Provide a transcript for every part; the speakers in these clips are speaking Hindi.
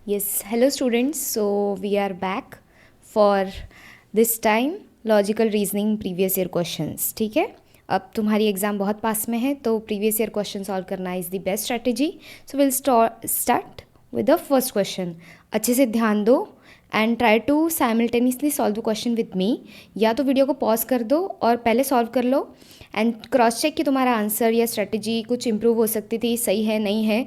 Yes, hello students. So we are back for this time logical reasoning previous year questions. ठीक है, अब तुम्हारी एग्ज़ाम बहुत पास में है तो प्रीवियस ईयर क्वेश्चन सॉल्व करना is the best strategy. So will start with the first question. अच्छे से ध्यान दो and try to simultaneously solve the question with me. या तो वीडियो को पॉज कर दो और पहले सॉल्व कर लो एंड क्रॉस चेक कि तुम्हारा आंसर या स्ट्रैटेजी कुछ इंप्रूव हो सकती थी, सही है नहीं है,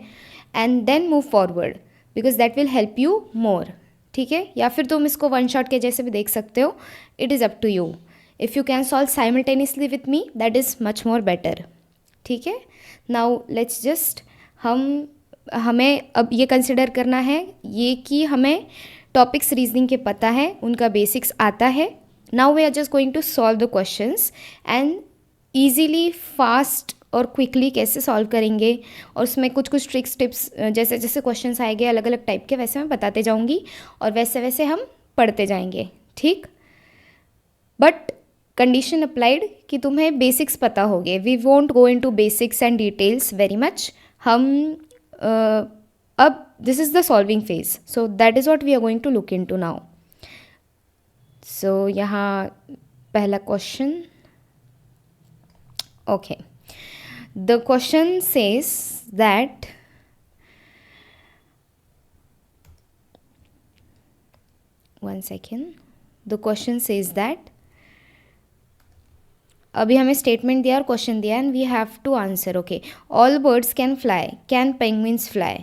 and then move forward because that will help you more. ठीक है, या फिर तुम इसको वन शॉट के जैसे भी देख सकते हो. It is up to you. If you can solve simultaneously with me that is much more better. ठीक है, नाउ लेट्स जस्ट हमें अब ये कंसिडर करना है ये कि हमें टॉपिक्स रीजनिंग के पता है, उनका बेसिक्स आता है. Now we are just going to solve the questions and easily fast और क्विकली कैसे सॉल्व करेंगे, और उसमें कुछ कुछ ट्रिक्स टिप्स जैसे जैसे क्वेश्चंस आएंगे अलग अलग टाइप के वैसे मैं बताते जाऊंगी और वैसे वैसे हम पढ़ते जाएंगे. ठीक, बट कंडीशन अप्लाइड कि तुम्हें बेसिक्स पता होंगे. We won't go into basics and details very much. हम अब this is the solving phase, so that is what we are going to look into now. So यहाँ पहला question. Okay, the question says that one second. The question says that अभी हमें स्टेटमेंट दिया और क्वेश्चन दिया and we have to answer. Okay, all birds can fly, can penguins fly.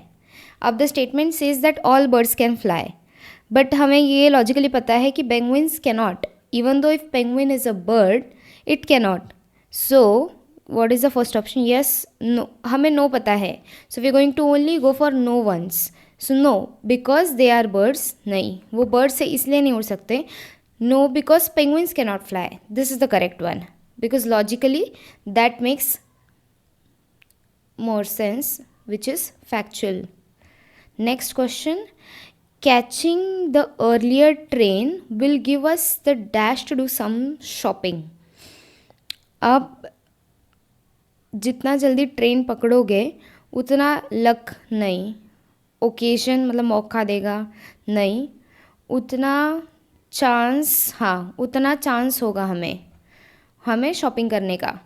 अब the statement says that all birds can fly, but हमें ये लॉजिकली पता है कि penguins cannot. Even though if penguin is a bird it cannot. So what is the first option? Yes, no. हमें no पता है, so we are going to only go for no ones. So no because they are birds. नहीं, वो birds से इसलिए नहीं उड़ सकते. No because penguins cannot fly. This is the correct one because logically that makes more sense, which is factual. Next question. Catching the earlier train will give us the dash to do some shopping. अब जितना जल्दी ट्रेन पकड़ोगे उतना लक नहीं, ओकेजन मतलब मौका देगा नहीं, उतना चांस, हाँ उतना चांस होगा हमें शॉपिंग करने का.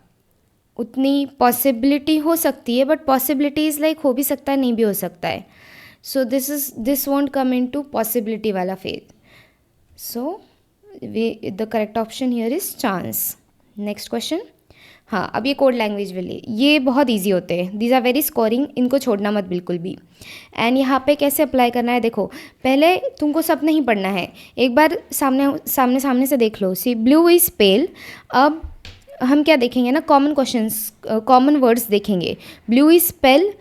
उतनी पॉसिबिलिटी हो सकती है, बट पॉसिबिलिटीज़ लाइक हो भी सकता है नहीं भी हो सकता है. So this won't come into possibility वाला फेज. So the correct option here is chance. Next question. हाँ, अब ये कोड लैंग्वेज वाले ये बहुत इजी होते हैं. दीज आर वेरी स्कोरिंग, इनको छोड़ना मत बिल्कुल भी. एंड यहाँ पे कैसे अप्लाई करना है देखो, पहले तुमको सब नहीं पढ़ना है, एक बार सामने से देख लो. सी ब्लू इज़ पेल. अब हम क्या देखेंगे ना, कॉमन क्वेश्चंस, कॉमन वर्ड्स देखेंगे. Blue is pale,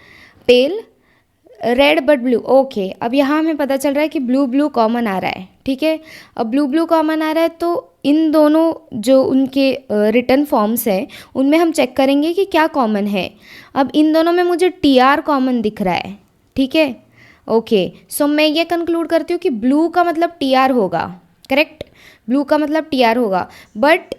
red but blue. Okay, अब यहाँ हमें पता चल रहा है कि ब्लू कॉमन आ रहा है. ठीक है, अब ब्लू कॉमन आ रहा है तो इन दोनों जो उनके रिटर्न फॉर्म्स हैं उनमें हम चेक करेंगे कि क्या कॉमन है. अब इन दोनों में मुझे TR कॉमन दिख रहा है. ठीक है, ओके, सो मैं ये कंक्लूड करती हूँ कि ब्लू का मतलब TR होगा. करेक्ट, ब्लू का मतलब TR होगा. बट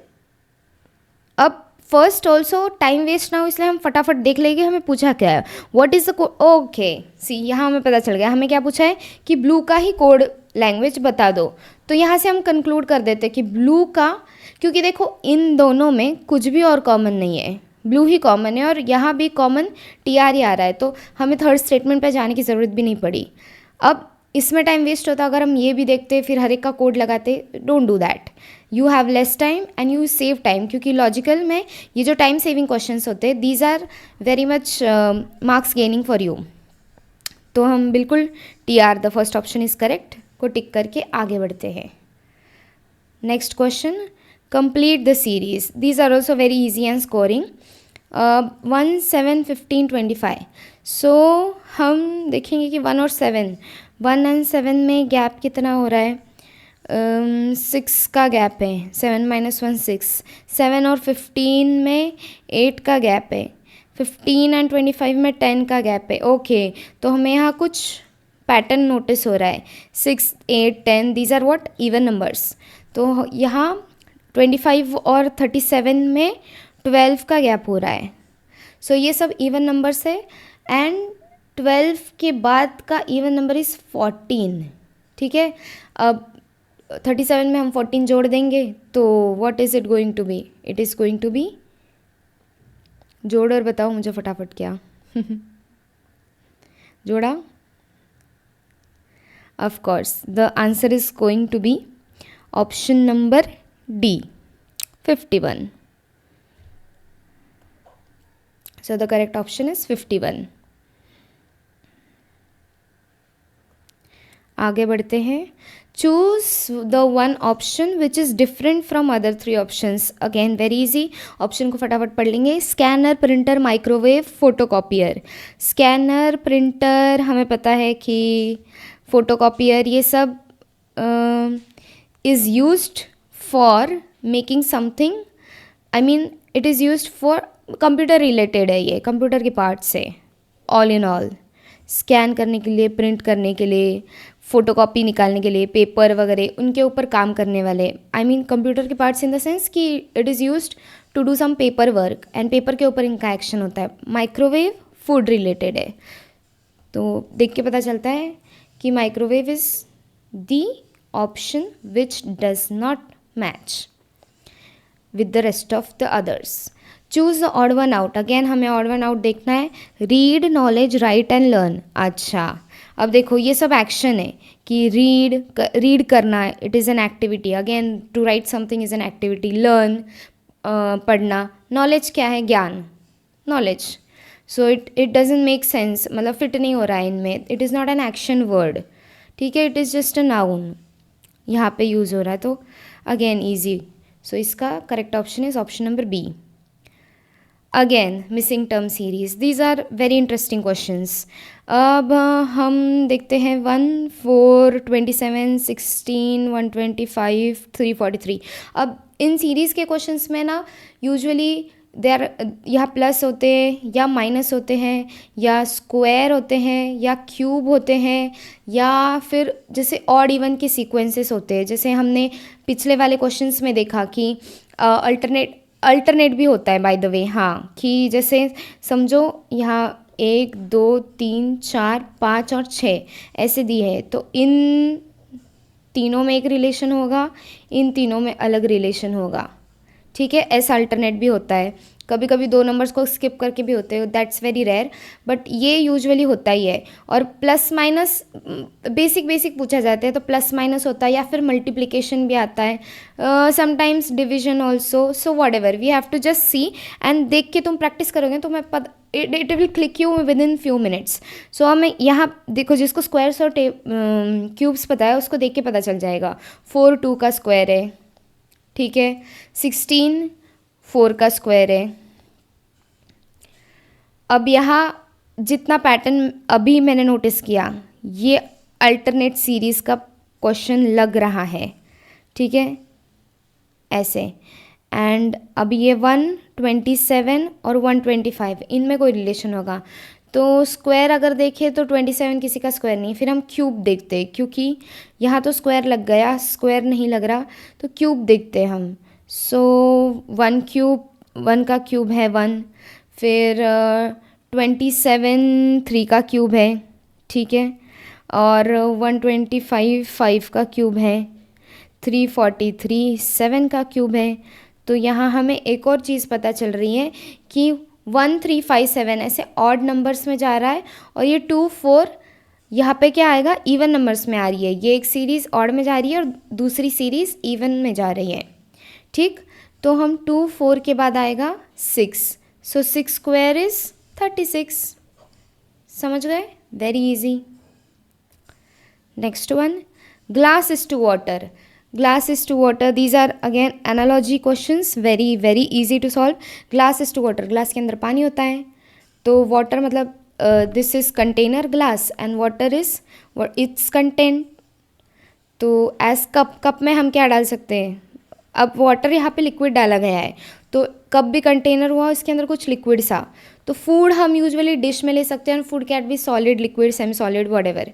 अब फर्स्ट ऑल्सो टाइम वेस्ट ना हो इसलिए हम फटाफट देख लेंगे हमें पूछा क्या है. What is the code. Okay, see यहाँ हमें पता चल गया हमें क्या पूछा है कि ब्लू का ही कोड लैंग्वेज बता दो. तो यहाँ से हम कंक्लूड कर देते हैं कि ब्लू का, क्योंकि देखो इन दोनों में कुछ भी और कॉमन नहीं है, ब्लू ही कॉमन है और यहाँ भी कॉमन TR ही आ रहा है, तो हमें थर्ड स्टेटमेंट पे जाने की ज़रूरत भी नहीं पड़ी. अब इसमें टाइम वेस्ट होता अगर हम ये भी देखते फिर हर एक का कोड लगाते. Don't do that. You have less time and you save time, क्योंकि लॉजिकल में ये जो टाइम सेविंग क्वेश्चंस होते हैं these are very much marks gaining for you. तो हम बिल्कुल TR the first option is correct को टिक करके आगे बढ़ते हैं. Next question. Complete the series. These are also very easy and scoring. 1, 7, 15, 25. So हम देखेंगे कि 1 और 7, 1 एंड 7 में गैप कितना हो रहा है. 6 का गैप है. 7 - 1 6. 7 और 15 में 8 का गैप है. 15 एंड 25 में 10 का गैप है. ओके, तो हमें यहाँ कुछ पैटर्न नोटिस हो रहा है. 6, 8, 10 these are what even numbers. तो यहाँ 25 और 37 में 12 का गैप हो रहा है. सो ये सब इवन नंबर्स है एंड 12 के बाद का इवन नंबर इज़ 14, ठीक है। अब 37 में हम 14 जोड़ देंगे तो what is it going to be? It is going to be, जोड़ और बताओ मुझे फटाफट क्या जोड़ा? Of course the answer is going to be option number D, 51. So the correct option is 51. आगे बढ़ते हैं. Choose the one option which is different from other three options. Again very easy. Option को फटाफट पढ़ लेंगे. Scanner, printer, microwave, photocopier. Scanner, printer हमें पता है कि फोटोकॉपियर ये सब is used for making something, I mean it is used for computer related है, ये कंप्यूटर के पार्ट से ऑल इन ऑल. स्कैन करने के लिए, प्रिंट करने के लिए, फ़ोटोकॉपी निकालने के लिए, पेपर वगैरह उनके ऊपर काम करने वाले, आई मीन कंप्यूटर के पार्ट्स इन द सेंस कि it is used to do some paper work and paper के ऊपर इनका एक्शन होता है. माइक्रोवेव फूड रिलेटेड है, तो देख के पता चलता है कि microwave is the option which does not match with the rest of the others. Choose the odd one out. Again हमें ऑड वन आउट देखना है. Read, knowledge, right and learn. अच्छा अब देखो ये सब एक्शन है कि रीड करना है, it is an activity. Again to write something is an activity. Learn पढ़ना. नॉलेज क्या है? ज्ञान, knowledge. So it doesn't make sense, मतलब फिट नहीं हो रहा है इनमें. It is not an action word, ठीक है. It is just a noun यहाँ पे यूज़ हो रहा है, तो अगेन ईजी. सो इसका correct option is option number B. Again missing term series. These are very interesting questions. अब हम देखते हैं 1, 4, 27, 16, 125, 343. अब इन सीरीज़ के क्वेश्चंस में ना यूजुअली देर या प्लस होते हैं या माइनस होते हैं या स्क्वायर होते हैं या क्यूब होते हैं या फिर जैसे ऑड इवन के सीक्वेंसेस होते हैं. जैसे हमने पिछले वाले क्वेश्चंस में देखा कि अल्टरनेट भी होता है बाय द वे. हाँ, कि जैसे समझो यहाँ 1, 2, 3, 4, 5 और 6 ऐसे दिए हैं, तो इन तीनों में एक रिलेशन होगा, इन तीनों में अलग रिलेशन होगा, ठीक है. ऐसा अल्टरनेट भी होता है. कभी कभी 2 नंबर्स को स्किप करके भी होते हैं, दैट्स वेरी रेयर, बट ये यूजुअली होता ही है. और प्लस माइनस बेसिक पूछा जाता है तो प्लस माइनस होता है, या फिर मल्टीप्लिकेशन भी आता है, sometimes division also. So whatever we have to just see and देख के तुम प्रैक्टिस करोगे तो मैं it will click you within few minutes. So हमें यहाँ देखो, जिसको स्क्वायर्स और क्यूब्स पता है उसको देख के पता चल जाएगा. 4 2 का स्क्वायर है, ठीक है. 16 4 का स्क्वायर है. अब यहाँ जितना पैटर्न अभी मैंने नोटिस किया, ये अल्टरनेट सीरीज़ का क्वेश्चन लग रहा है, ठीक है, ऐसे. एंड अब ये 127 और 125 इनमें कोई रिलेशन होगा. तो स्क्वायर अगर देखें तो 27 किसी का स्क्वायर नहीं. फिर हम क्यूब देखते हैं, क्योंकि यहाँ तो स्क्वायर लग गया, स्क्वायर नहीं लग रहा, तो क्यूब देखते हैं हम. सो 1 का क्यूब है 1. फिर 27 3 का क्यूब है, ठीक है. और 125 5 का क्यूब है. 343 7 का क्यूब है. तो यहाँ हमें एक और चीज़ पता चल रही है कि 1 3 5 7 ऐसे ऑड नंबर्स में जा रहा है, और ये 2 4 यहाँ पे क्या आएगा? इवन नंबर्स में आ रही है. ये एक सीरीज़ ऑड में जा रही है और दूसरी सीरीज़ इवन में जा रही है, ठीक. तो हम 2 4 के बाद आएगा 6. So 6 square is 36. समझ गए? Very easy. Next one, glass is to water. Glass is to water. These are again analogy questions, very very easy to solve. Glass is to water. Glass के अंदर पानी होता है, तो वाटर मतलब this is container glass and water is its content. तो एज कप में हम क्या डाल सकते हैं? अब वाटर यहाँ पे लिक्विड डाला गया है, तो कप भी कंटेनर हुआ, इसके अंदर कुछ लिक्विड सा. तो फूड हम यूजुअली डिश में ले सकते हैं, food can be solid, liquid, semi solid, what ever.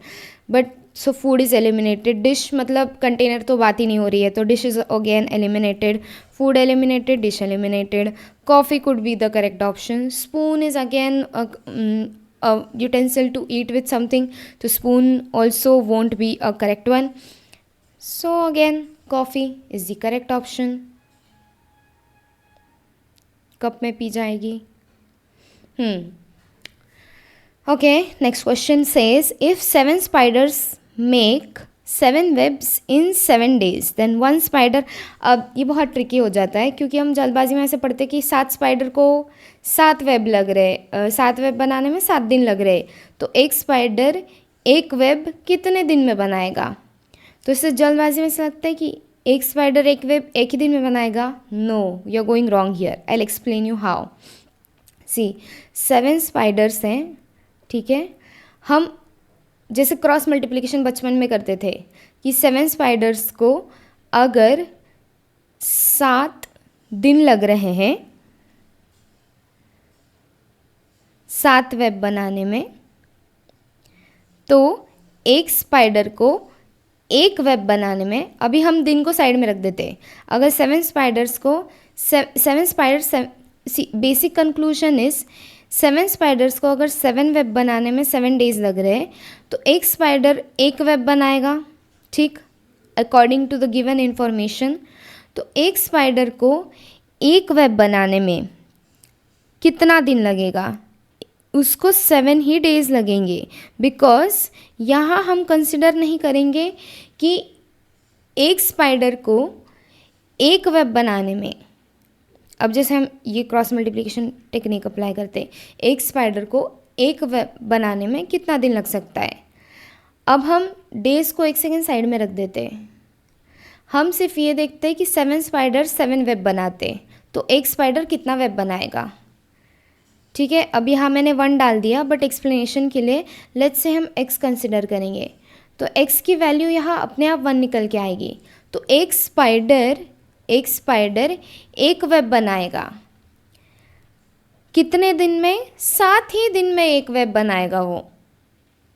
But so food is eliminated. Dish मतलब कंटेनर तो बात ही नहीं हो रही है, तो dish is again eliminated. Food eliminated, dish eliminated. Coffee could be the correct option. Spoon is again a utensil to eat with something, तो spoon also won't be a correct one. So again coffee is the correct option. Cup में पी जाएगी. Okay, next question says if 7 spiders make 7 webs in 7 days then one spider. अब ये बहुत ट्रिकी हो जाता है क्योंकि हम जल्दबाजी में ऐसे पढ़ते कि 7 स्पाइडर को 7 वेब लग रहे, 7 वेब बनाने में 7 दिन लग रहे, तो एक स्पाइडर एक वेब कितने दिन में बनाएगा. तो इससे जल्दबाजी में ऐसा लगता है कि एक स्पाइडर एक वेब एक ही दिन में बनाएगा. No, you are going wrong here. I will explain you how. See 7 spiders हैं, ठीक है. हम जैसे क्रॉस मल्टीप्लिकेशन बचपन में करते थे कि 7 स्पाइडर्स को अगर 7 दिन लग रहे हैं 7 वेब बनाने में, तो एक स्पाइडर को एक वेब बनाने में, अभी हम दिन को साइड में रख देते हैं. अगर 7 स्पाइडर्स को 7 spiders, basic conclusion is 7 spiders को अगर 7 वेब बनाने में 7 डेज लग रहे हैं तो एक स्पाइडर एक वेब बनाएगा, ठीक, according to the given information. तो एक स्पाइडर को एक वेब बनाने में कितना दिन लगेगा, उसको 7 ही डेज लगेंगे. बिकॉज यहाँ हम कंसिडर नहीं करेंगे कि एक स्पाइडर को एक वेब बनाने में, अब जैसे हम ये क्रॉस मल्टीप्लिकेशन टेक्निक अप्लाई करते हैं, एक स्पाइडर को एक वेब बनाने में कितना दिन लग सकता है. अब हम डेज को 1 सेकेंड साइड में रख देते हैं. हम सिर्फ ये देखते हैं कि 7 स्पाइडर 7 वेब बनाते, तो एक स्पाइडर कितना वेब बनाएगा. ठीक है, अब यहाँ मैंने 1 डाल दिया, बट एक्सप्लेनेशन के लिए लेट्स से हम x कंसिडर करेंगे, तो x की वैल्यू यहाँ अपने आप 1 निकल के आएगी. तो एक स्पाइडर एक वेब बनाएगा कितने दिन में, 7 ही दिन में एक वेब बनाएगा वो.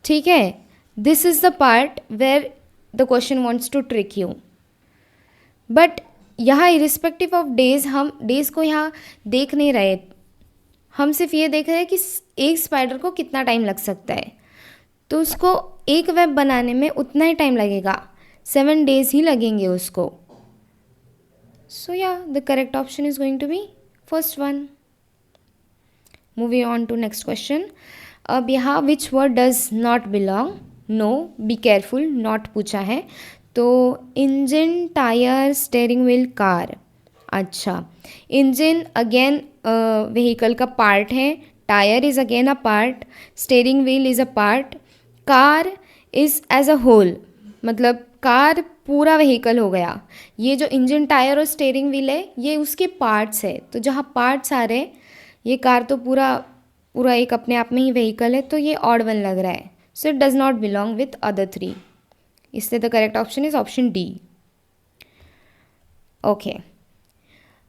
ठीक है, this is the part where the question wants to trick you. But यहाँ इरिस्पेक्टिव ऑफ डेज, हम डेज को यहाँ देख नहीं रहे, हम सिर्फ ये देख रहे हैं कि एक स्पाइडर को कितना टाइम लग सकता है. तो उसको एक वेब बनाने में उतना ही टाइम लगेगा, 7 डेज ही लगेंगे उसको. सो या the correct option is going to be first one. Moving on to next question. अब यहाँ which word does not belong. No, be careful, not पूछा है. तो engine, tyre, steering wheel, car. अच्छा, इंजन अगेन व्हीकल का पार्ट है, tyre is again a part, steering wheel is a part, car is as a whole, मतलब कार पूरा व्हीकल हो गया. ये जो इंजन, टायर और स्टेयरिंग व्हील है ये उसके पार्ट्स है. तो जहाँ पार्ट्स आ रहे, ये कार तो पूरा एक अपने आप में ही व्हीकल है, तो ये ऑड वन लग रहा है. So it does not belong with other 3. इसलिए the correct option is option D. Okay,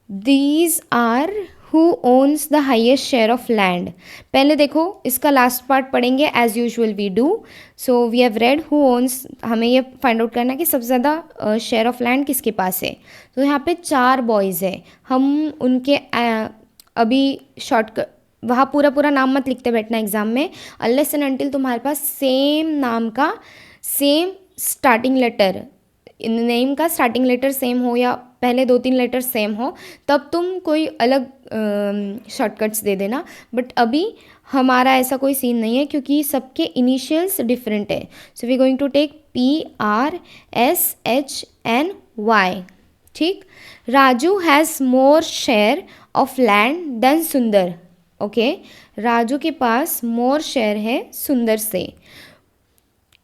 these are who owns the highest share of land. पहले देखो इसका लास्ट पार्ट पढ़ेंगे as usual we do. So we have read who owns, हमें ये फाइंड आउट करना है कि सबसे ज़्यादा शेयर ऑफ लैंड किसके पास है. तो यहाँ पे 4 बॉयज़ है, हम उनके अभी शॉर्टकट, वहाँ पूरा नाम मत लिखते बैठना एग्ज़ाम में, अनलेस एंड अनटिल तुम्हारे पास सेम नाम का सेम स्टार्टिंग लेटर, नेम का स्टार्टिंग लेटर सेम हो या पहले 2-3 लेटर सेम हो, तब तुम कोई अलग शॉर्टकट्स दे देना. बट अभी हमारा ऐसा कोई सीन नहीं है क्योंकि सबके इनिशियल्स डिफरेंट है. So we going to take PRSHNY. ठीक. Raju has more share of land than Sundar. Okay, Raju के पास मोर शेयर है सुंदर से.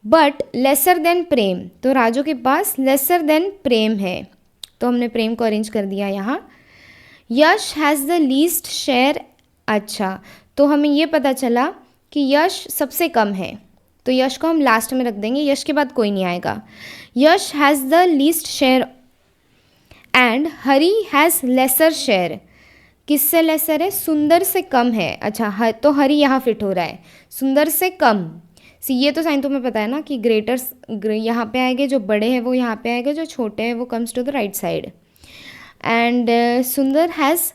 बट लेसर देन प्रेम, तो राजू के पास लेसर देन प्रेम है, तो हमने प्रेम को अरेंज कर दिया यहाँ. यश हैज़ द लीस्ट शेयर. अच्छा, तो हमें ये पता चला कि यश सबसे कम है, तो यश को हम लास्ट में रख देंगे, यश के बाद कोई नहीं आएगा. Yash has the least share and Hari has lesser share. किससे लेसर है, सुंदर से कम है. अच्छा, तो हरी यहाँ फिट हो रहा है, सुंदर से कम. सी ये तो साइन तुम्हें पता है ना कि ग्रेटर्स यहाँ पे आएंगे, जो बड़े हैं वो यहाँ पे आएंगे, जो छोटे हैं वो comes to the right side. And Sundar has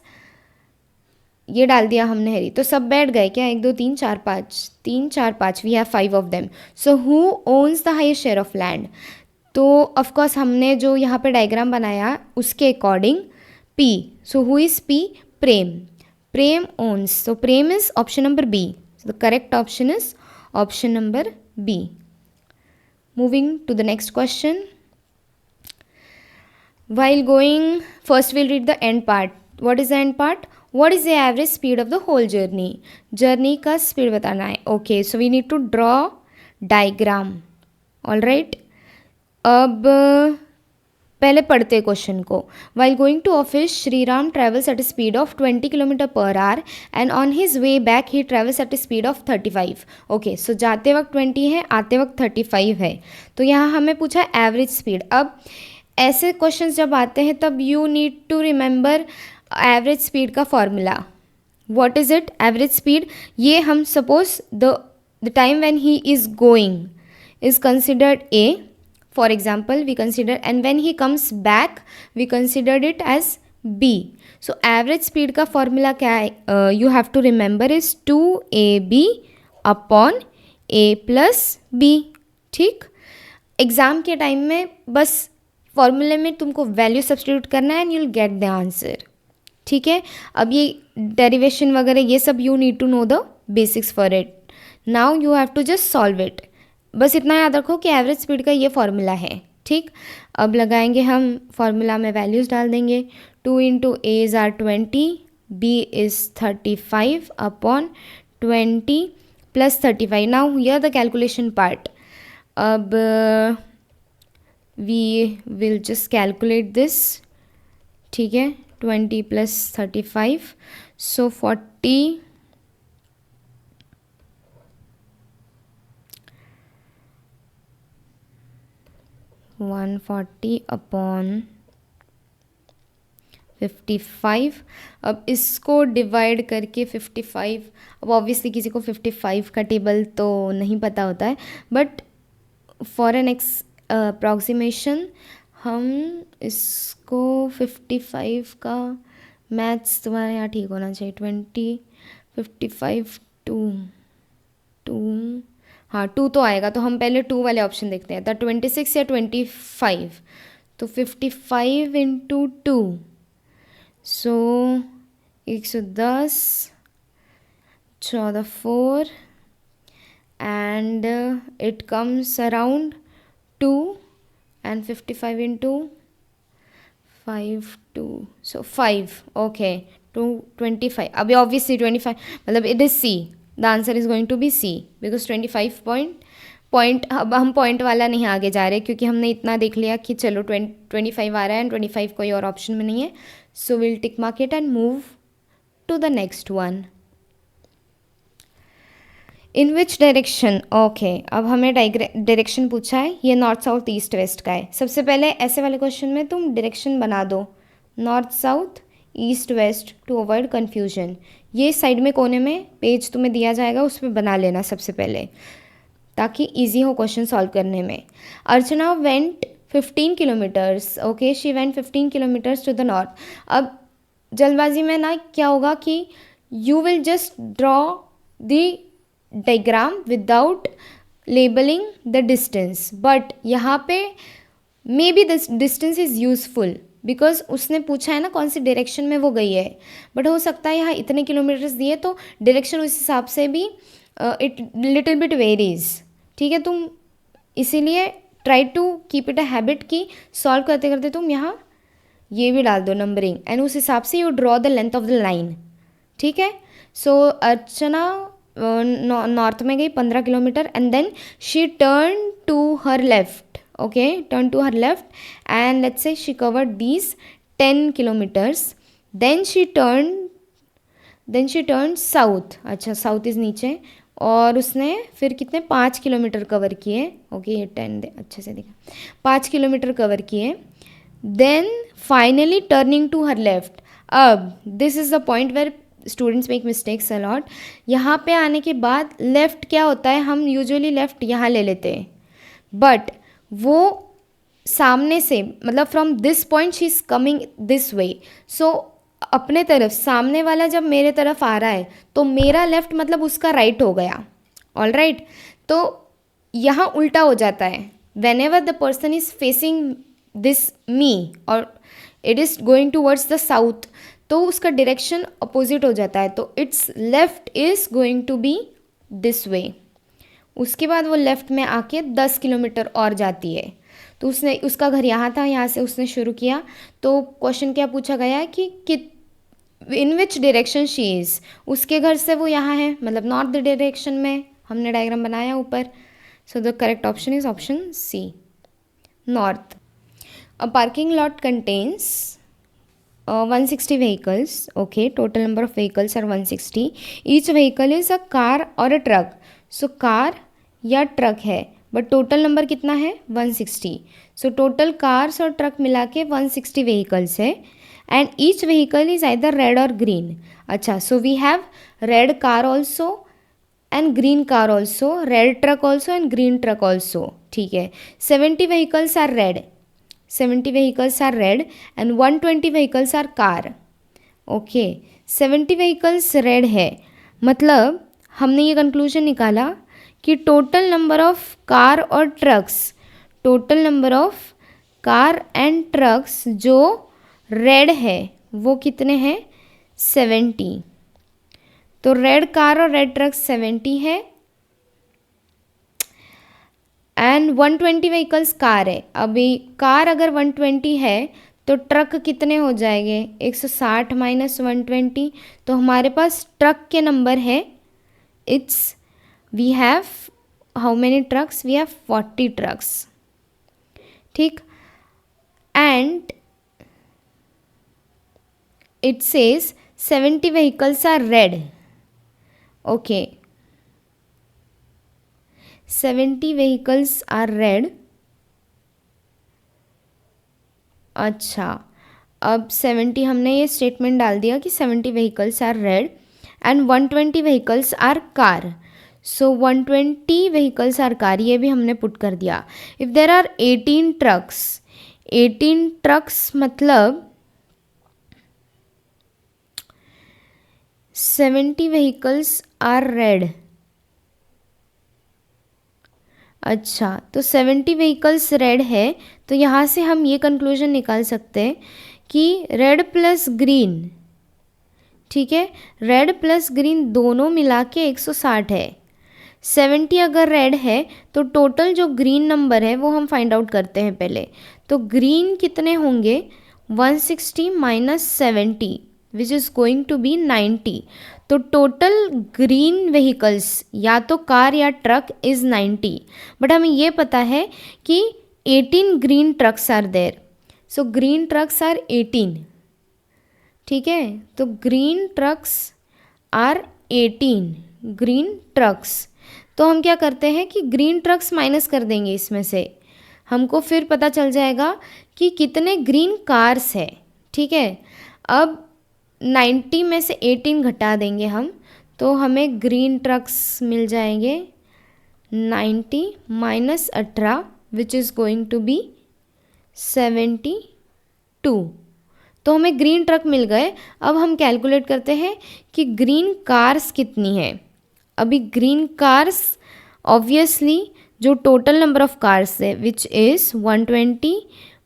ये डाल दिया हमने हरी, तो सब बैठ गए क्या, 1 2 3 4 5, 3 4 5, we have 5 of them. So who owns the highest share of land. तो ऑफकोर्स हमने जो यहाँ पे डायग्राम बनाया उसके according P. So who is P? Prem. Prem owns. So Prem is option number B. The correct option is option number B. Moving to the next question. While going, first we'll read the end part. What is the end part? What is the average speed of the whole journey? Journey का speed बताना है. Okay, so we need to draw diagram. All right. अब पहले पढ़ते हैं क्वेश्चन को. While going to office, Shriram travels at a speed of 20 km per hour and on his way back he travels at a speed of 35. Okay, so जाते वक्त 20 है, आते वक्त 35 है. तो यहाँ हमें पूछा है एवरेज स्पीड. अब ऐसे क्वेश्चंस जब आते हैं तब you need to remember average speed का formula. What is it? Average speed, ये हम suppose the time when he is going is considered A, for example we consider, and when he comes back we considered it as B. So average speed का फॉर्मूला क्या है? You have to remember is 2ab upon a plus B. ठीक, एग्ज़ाम के टाइम में बस फॉर्मूले में तुमको वैल्यू सब्स्टिट्यूट करना है and you will get the answer. ठीक है, अब ये डेरिवेशन वगैरह ये सब you need to know the basics for it. Now you have to just solve it. बस इतना याद रखो कि एवरेज स्पीड का ये फॉर्मूला है. ठीक, अब लगाएंगे हम फॉर्मूला में वैल्यूज़ डाल देंगे. 2 into A is R 20, B is 35 upon 20 plus 35. Now here the calculation part. अब we will just calculate this. ठीक है, 20 plus 35, so 40 140 अपॉन 55. अब इसको डिवाइड करके 55, अब ऑब्वियसली किसी को 55 का टेबल तो नहीं पता होता है, बट फॉर एन अप्रॉक्सीमेशन हम इसको 55 का मैथ्स तुम्हारे यहाँ ठीक होना चाहिए. 20 55 2 हाँ 2 तो आएगा, तो हम पहले 2 वाले ऑप्शन देखते हैं. तो 26 या 25, तो 55 into 2, so 110 14 4 and it comes around 2 and 55 into 5 2, so 5. okay, 25. अभी obviously 25 मतलब it is C. the answer is going to be C because 25 point. अब हम पॉइंट वाला नहीं आगे जा रहे क्योंकि हमने इतना देख लिया कि चलो 25 आ रहा है एंड 25 कोई और ऑप्शन में नहीं है. So will tick mark it and move to the next one. In which direction. Okay, अब हमें डायरेक्शन पूछा है. ये नॉर्थ साउथ ईस्ट वेस्ट का है. सबसे पहले ऐसे वाले क्वेश्चन में तुम डायरेक्शन बना दो, north south east west, to avoid confusion. ये साइड में कोने में पेज तुम्हें दिया जाएगा, उस पर बना लेना सबसे पहले ताकि ईजी हो क्वेश्चन सॉल्व करने में. Archana went 15 kilometers. Okay, she went 15 kilometers to the north. अब जल्दबाजी में ना क्या होगा कि you will just draw the diagram without labelling the distance, but यहाँ पे maybe this distance is useful because उसने पूछा है ना कौन सी डायरेक्शन में वो गई है. बट हो सकता है यहाँ इतने किलोमीटर्स दिए तो डायरेक्शन उस हिसाब से भी इट लिटिल बिट वेरीज. ठीक है, तुम इसीलिए try to keep it a habit कि सॉल्व करते करते तुम यहाँ ये भी डाल दो नंबरिंग एंड उस हिसाब से you draw the length of the line. ठीक है, सो अर्चना नॉर्थ में गई 15 kilometre and then she turn to her left. Okay, turn to her left and let's say she covered these 10 kilometres. Then she turn south. अच्छा, साउथ इज़ नीचे, और उसने फिर कितने 5 किलोमीटर कवर किए. ओके, ये 10 अच्छे से दिखा, 5 किलोमीटर कवर किए. Then finally turning to her left. अब this is the point where students make mistakes a lot. यहाँ पे आने के बाद लेफ़्ट क्या होता है, हम यूजुअली लेफ़्ट यहाँ ले लेते हैं, बट वो सामने से मतलब from this point she is coming this way. So अपने तरफ, सामने वाला जब मेरे तरफ आ रहा है तो मेरा लेफ्ट मतलब उसका राइट हो गया, ऑल राइट। तो यहाँ उल्टा हो जाता है, whenever the person is facing this me और it is going towards the south, तो उसका डायरेक्शन अपोजिट हो जाता है, तो it's left is going to be this way. उसके बाद वो लेफ़्ट में आके 10 किलोमीटर और जाती है। तो उसने, उसका घर यहाँ था, यहाँ से उसने शुरू किया। तो क्वेश्चन क्या पूछा गया है कि इन विच डायरेक्शन शी इज़, उसके घर से वो यहाँ है, मतलब नॉर्थ डायरेक्शन में हमने डायग्राम बनाया ऊपर। So the correct option is option C, north. A parking lot contains 160 vehicles. Okay, total number of vehicles are 160. Each vehicle is a car or a truck. So car या ट्रक है, बट टोटल नंबर कितना है 160. सो टोटल कार्स और ट्रक मिला के 160 व्हीकल्स है and each vehicle is either red or green. अच्छा, so we have red car also and green car also, red truck also and green truck also. ठीक है, 70 vehicles are red, 70 vehicles are red and 120 vehicles are car. Okay, 70 vehicles red है, मतलब हमने ये कंक्लूजन निकाला कि टोटल नंबर ऑफ कार और trucks, total number of car and trucks जो रेड है वो कितने हैं 70. तो रेड कार और रेड ट्रक्स 70 है एंड 120 व्हीकल्स कार है. अभी कार अगर 120 है तो ट्रक कितने हो जाएंगे 160 माइनस 120. तो हमारे पास ट्रक के नंबर है, it's we have how many trucks, we have 40 trucks. ठीक, and it says 70 vehicles are red. Okay, 70 vehicles are red. अच्छा, अब 70 हमने ये स्टेटमेंट डाल दिया कि 70 vehicles are red and 120 vehicles are car. So 120 vehicles are car, ये भी हमने पुट कर दिया. If there are 18 trucks, 18 trucks मतलब 70 vehicles are red. अच्छा, तो 70 व्हीकल्स रेड है, तो यहाँ से हम ये कंक्लूजन निकाल सकते हैं कि रेड प्लस ग्रीन, ठीक है, रेड प्लस ग्रीन दोनों मिला के 160 है. 70 अगर रेड है तो टोटल जो ग्रीन नंबर है वो हम फाइंड आउट करते हैं पहले. तो ग्रीन कितने होंगे 160 minus 70 which is going to be 90. तो टोटल ग्रीन व्हीकल्स या तो कार या ट्रक इज़ 90, बट हमें ये पता है कि 18 green trucks are there. So green trucks are 18. ठीक है, तो green trucks are 18 green trucks. तो हम क्या करते हैं कि ग्रीन ट्रक्स माइनस कर देंगे इसमें से, हमको फिर पता चल जाएगा कि कितने ग्रीन कार्स है. ठीक है, अब 90 में से 18 घटा देंगे हम, तो हमें ग्रीन ट्रक्स मिल जाएंगे 90 minus 18 which is going to be 72. तो हमें ग्रीन ट्रक मिल गए. अब हम कैलकुलेट करते हैं कि ग्रीन कार्स कितनी है. अभी ग्रीन कार्स ऑब्वियसली जो टोटल नंबर ऑफ कार्स है which is 120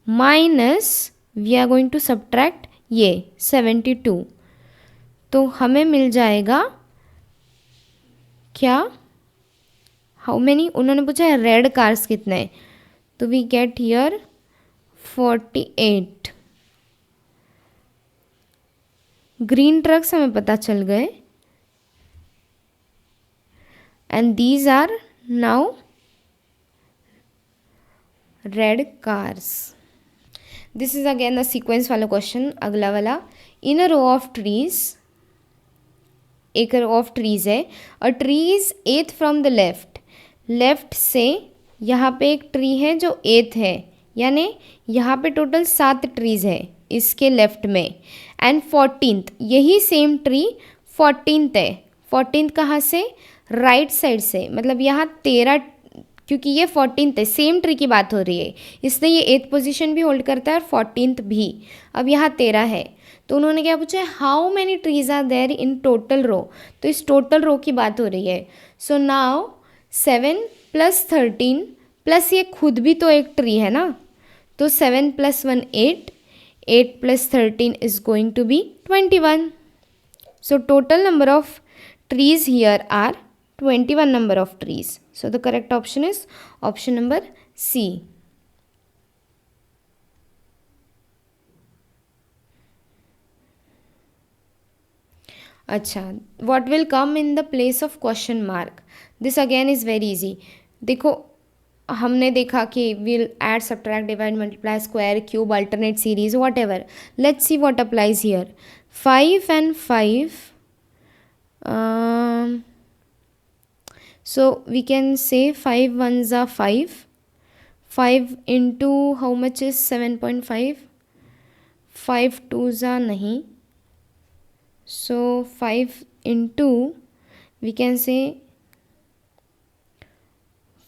minus we are going to subtract ये 72. तो हमें मिल जाएगा क्या, हाउ मेनी, उन्होंने पूछा है रेड कार्स कितने, तो we get here 48. Green trucks हमें पता चल गए and these are now red cars. This is again the sequence वाला क्वेश्चन. अगला वाला, इन अ रो ऑफ ट्रीज, एक रो ऑफ ट्रीज है, a tree is 8th from the left. Left से यहाँ पे एक ट्री है जो 8th है, यानी यहाँ पे टोटल 7 ट्रीज है इसके लेफ्ट में, एंड 14th यही सेम ट्री 14th है. 14th कहाँ से, राइट साइड से, मतलब यहाँ 13 क्योंकि ये 14th है, सेम ट्री की बात हो रही है, इसलिए ये 8th पोजीशन भी होल्ड करता है और 14th भी। अब यहाँ 13 है, तो उन्होंने क्या पूछा है, how many trees are there in total row, तो इस टोटल रो की बात हो रही है। सो नाउ 7 + 13 प्लस ये खुद भी तो एक ट्री है ना, तो 7 + 1 8, 8 + 13 is going to be 21. So total number of trees here are 21 number of trees. So the correct option is option number C. अच्छा, what will come in the place of question mark? This again is very easy. देखो, हमने देखा कि we'll add, subtract, divide, multiply, square, cube, alternate series, whatever. Let's see what applies here. 5 and 5. So we can say 5 ones are 5. 5 into how much is 7.5? 5 twos are nahi. So 5 into, we can say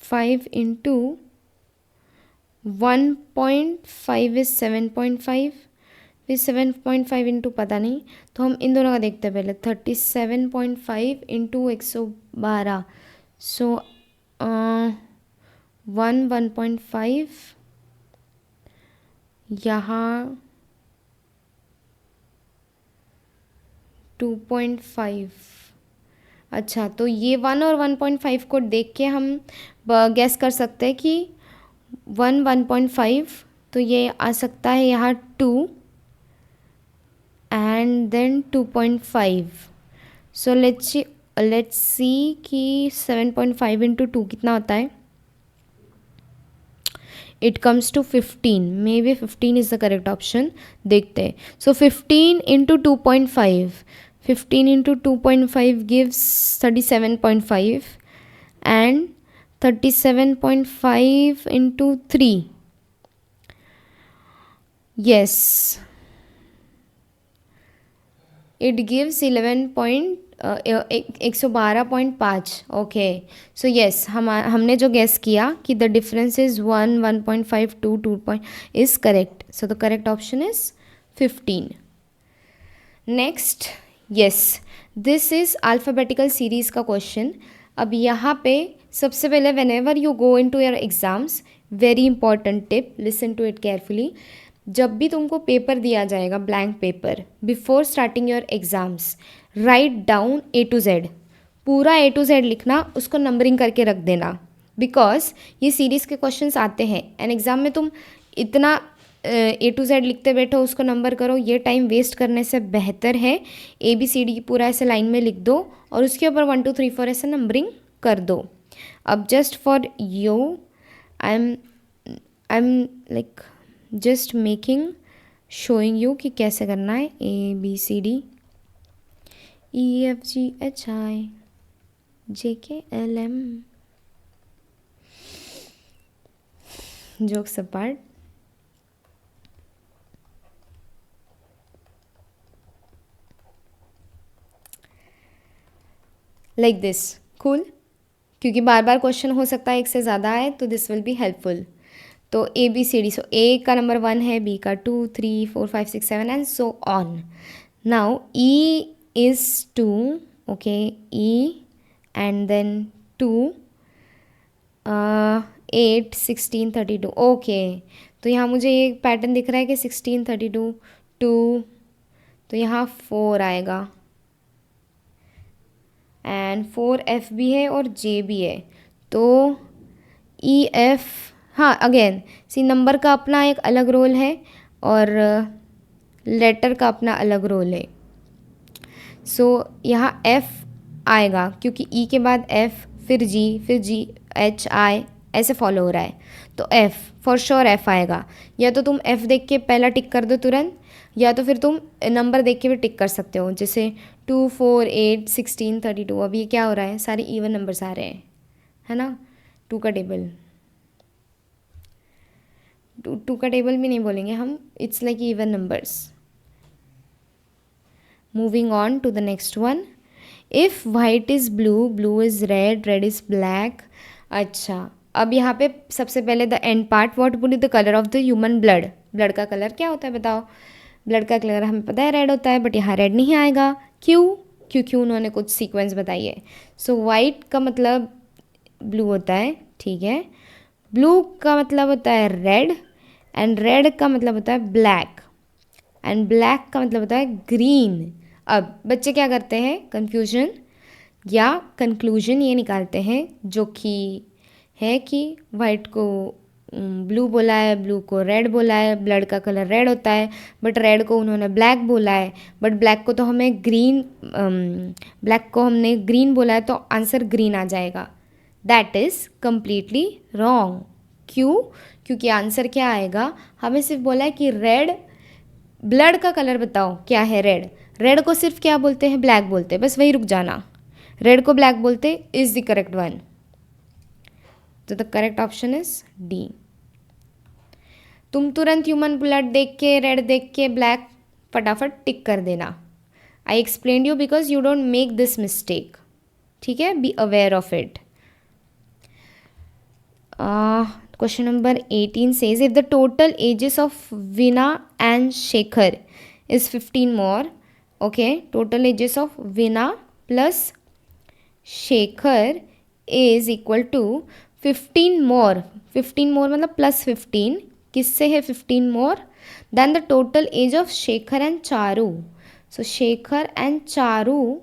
5 into 1.5 is 7.5. फिर 7.5 इंटू पता नहीं, तो हम इन दोनों का देखते हैं पहले। 37.5 इंटू 112, सो 1.5 यहाँ 2.5। अच्छा, तो ये 1 और 1.5 को देख के हम गैस कर सकते हैं कि 1.5, तो ये आ सकता है यहाँ 2 and then 2.5। So let's see कि 7.5 इंटू 2 कितना होता है। It comes to 15, may be 15 is the correct option. देखते हैं। So 15 into 2.5, 15 into 2.5 gives 37.5 and 37.5 into 3, yes, it gives 112.5। Okay, so yes, हमने जो गेस किया कि the difference is 1, 1.5, 2, 2 is correct. So the correct option is 15। Next, yes, this is alphabetical series का क्वेश्चन। अब यहाँ पे सबसे पहले, whenever you go into your exams, very important tip, listen to it carefully. जब भी तुमको पेपर दिया जाएगा, blank paper, before starting your exams, write down A to Z, पूरा A to Z लिखना, उसको नंबरिंग करके रख देना, बिकॉज ये सीरीज़ के क्वेश्चंस आते हैं एंड एग्ज़ाम में तुम इतना A to Z लिखते बैठो, उसको नंबर करो, ये टाइम वेस्ट करने से बेहतर है ABCD पूरा ऐसे लाइन में लिख दो और उसके ऊपर 1 2 3 4 ऐसे नंबरिंग कर दो। अब just for you, I am like just making, showing you कि कैसे करना है। ABCD EFGHIJKLM, jokes apart, like this, cool, क्योंकि बार बार क्वेश्चन हो सकता है एक से ज़्यादा है, तो दिस विल बी हेल्पफुल। तो ABCD, सो A का नंबर 1 है, B का 2, 3, 4, 5, 6, 7 and so on. Now E is 2, okay, E and then 2, 8, 16, 32, okay. तो यहाँ मुझे ये पैटर्न दिख रहा है कि 16, 32, 2, तो यहाँ 4 आएगा एंड 4F भी है और J भी है, तो EF, हाँ, अगेन सी, नंबर का अपना एक अलग रोल है और लेटर का अपना अलग रोल है। सो यहाँ F आएगा क्योंकि E के बाद F, फिर G, फिर GHI ऐसे फॉलो हो रहा है, तो F फॉर श्योर F आएगा। या तो तुम F देख के पहला टिक कर दो तुरंत, या तो फिर तुम नंबर देख के भी टिक कर सकते हो, जैसे 2, 4, 8, 16, 32। अब ये क्या हो रहा है, सारे इवन नंबर्स आ रहे हैं, है ना। 2 का टेबल, 2 का टेबल भी नहीं बोलेंगे हम, it's like even numbers. Moving on to the next one. If white is blue, blue is red, red is black. अच्छा, अब यहाँ पे सबसे पहले the end part, what would the colour of the human blood, blood का कलर क्या होता है बताओ। ब्लड का कलर हमें पता है रेड होता है, बट यहाँ रेड नहीं आएगा, क्यों? क्योंकि उन्होंने कुछ सीक्वेंस बताई है। सो वाइट का मतलब ब्लू होता है, ठीक है। ब्लू का मतलब होता है रेड, एंड रेड का मतलब होता है ब्लैक, एंड ब्लैक का मतलब होता है ग्रीन। अब बच्चे क्या करते हैं, कन्फ्यूजन या कंक्लूजन ये निकालते हैं जो कि है कि वाइट को ब्लू बोला है, ब्लू को रेड बोला है, ब्लड का कलर रेड होता है, बट रेड को उन्होंने ब्लैक बोला है, बट ब्लैक को तो हमें ग्रीन, ब्लैक को हमने ग्रीन बोला है, तो आंसर ग्रीन आ जाएगा। That is completely wrong. क्यों? क्योंकि आंसर क्या आएगा, हमें सिर्फ बोला है कि रेड, ब्लड का कलर बताओ क्या है, रेड। रेड को सिर्फ क्या बोलते हैं, ब्लैक बोलते हैं, बस वही रुक जाना। रेड को ब्लैक बोलते इज द करेक्ट वन। तो the correct option is D. तुम तुरंत ह्यूमन ब्लड देख के, रेड देख के ब्लैक फटाफट टिक कर देना। I explain you because you don't make this mistake, ठीक है, be aware of it. Question number 18 says if the total ages of Veena and Shekhar is 15 more, okay, total ages of Veena plus Shekhar is equal to 15 more, 15 more मतलब plus 15, किससे है 15 more than the total age of Shekhar and Charu. So Shekhar and Charu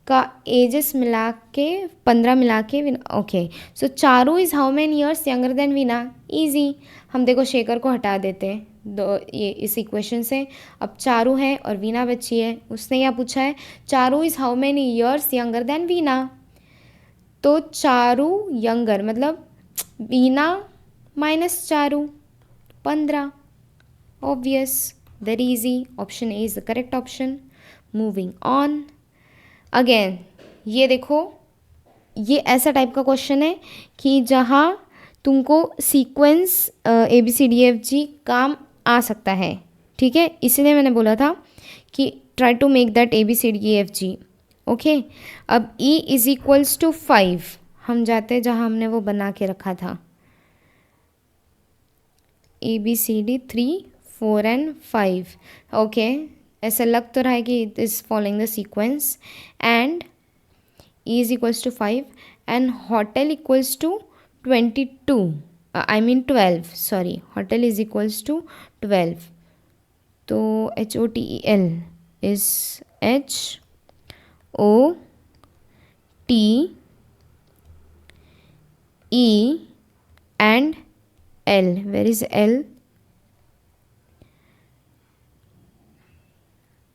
का एजेस मिला के 15 मिला के okay. So Charu is how many years younger than Veena, easy. हम देखो शेखर को हटा देते हैं दो ये इस इक्वेशन से, अब चारू है और वीना बची है। उसने क्या पूछा है, Charu is how many years younger than Veena, तो चारू यंगर मतलब Veena minus Charu 15, obvious, very easy, option A is the correct option. Moving on again, ये देखो, ये ऐसा टाइप का क्वेश्चन है कि जहाँ तुमको सीक्वेंस ABCDFG काम आ सकता है, ठीक है, इसलिए मैंने बोला था कि try to make that ABCDEFG, okay. अब E इज इक्वल्स टू 5, हम जाते हैं जहाँ हमने वो बना के रखा था, ABCD 3, 4 एंड 5, ओके। ऐसा लग तो रहा है कि it is following the sequence, and E is equals to 5 and hotel equals to 22, I mean 12, sorry, hotel is equals to 12, तो HOTEL is HOTE and L, where is L?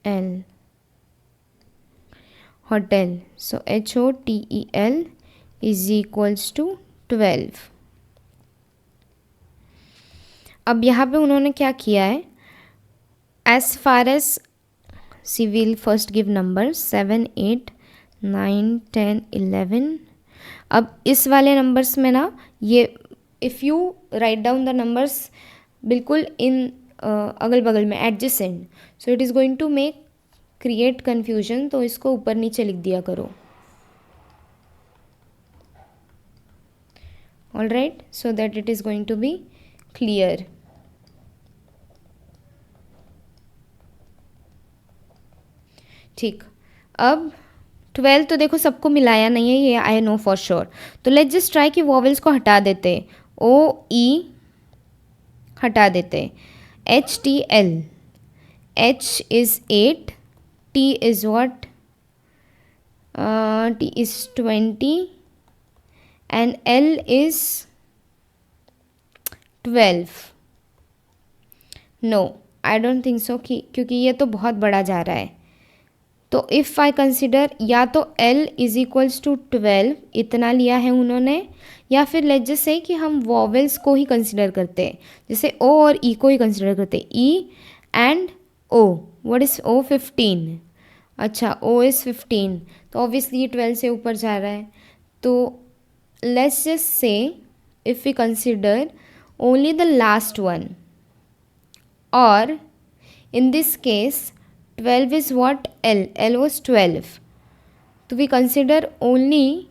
L, hotel, so HOTEL is equals to 12। अब यहाँ पे उन्होंने क्या किया है, as far as see will first give number 7, 8, 9, 10, 11। अब इस वाले नंबर्स में ना, ये if you write down the numbers बिल्कुल इन अगल बगल में adjacent, so it is going to make create confusion, तो इसको ऊपर नीचे लिख दिया करो, all right, so that it is going to be clear. ठीक, अब 12 तो देखो सबको मिलाया नहीं है, ये आई नो फॉर श्योर, तो लेट्स जस्ट ट्राई कि वॉवेल्स को हटा देते, OE हटा देते, HTL, H is 8, T is what? T is 20 and L is 12। No, I don't think so, क्योंकि ये तो बहुत बड़ा जा रहा है। तो इफ़ आई कंसिडर, या तो L इज इक्वल्स टू 12 इतना लिया है उन्होंने, या फिर लेट्स जस्ट से कि हम वॉवेल्स को ही कंसिडर करते हैं, जैसे O और E को ही कंसिडर करते हैं, E and O, what is O? 15, अच्छा O इज़ 15, तो ऑब्वियसली ये 12 से ऊपर जा रहा है, तो let's just say if we consider only the last one, और in this case 12 is what? L was 12, so we consider only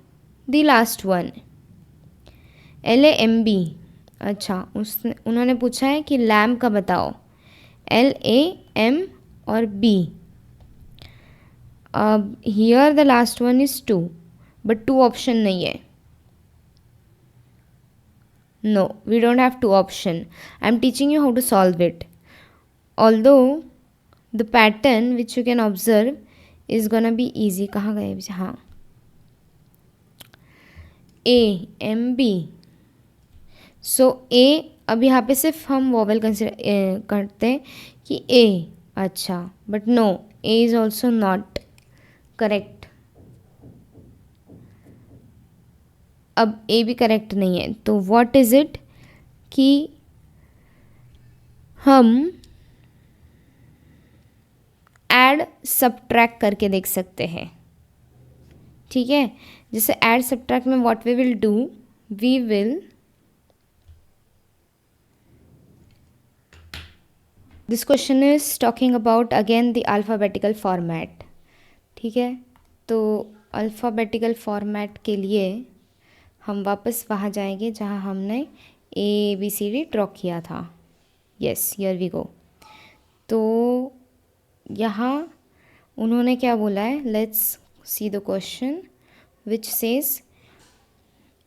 the last one, LAMB, अच्छा उन्होंने पूछा है कि लैम्प का बताओ, LAM और B. अब here the last one is 2, but 2 option नहीं है. No, we don't have 2 option. I'm teaching you how to solve it. Although the pattern which you can observe is gonna be easy. कहाँ गए? हाँ, AMB. सो A, अब यहाँ पे सिर्फ हम वोवेल कंसिडर करते हैं कि A. अच्छा, but no, A is also not correct. अब A भी करेक्ट नहीं है, तो व्हाट इज़ इट कि हम ऐड सब्ट्रैक्ट करके देख सकते हैं. ठीक है, जैसे ऐड सब्ट्रैक्ट में what we will do, we will, this question is talking about again the alphabetical format. ठीक है, तो अल्फ़ाबेटिकल फॉर्मेट के लिए हम वापस वहाँ जाएंगे जहाँ हमने ABCD ड्रॉ किया था. Yes, here we go. तो यहाँ उन्होंने क्या बोला है, let's see the question which says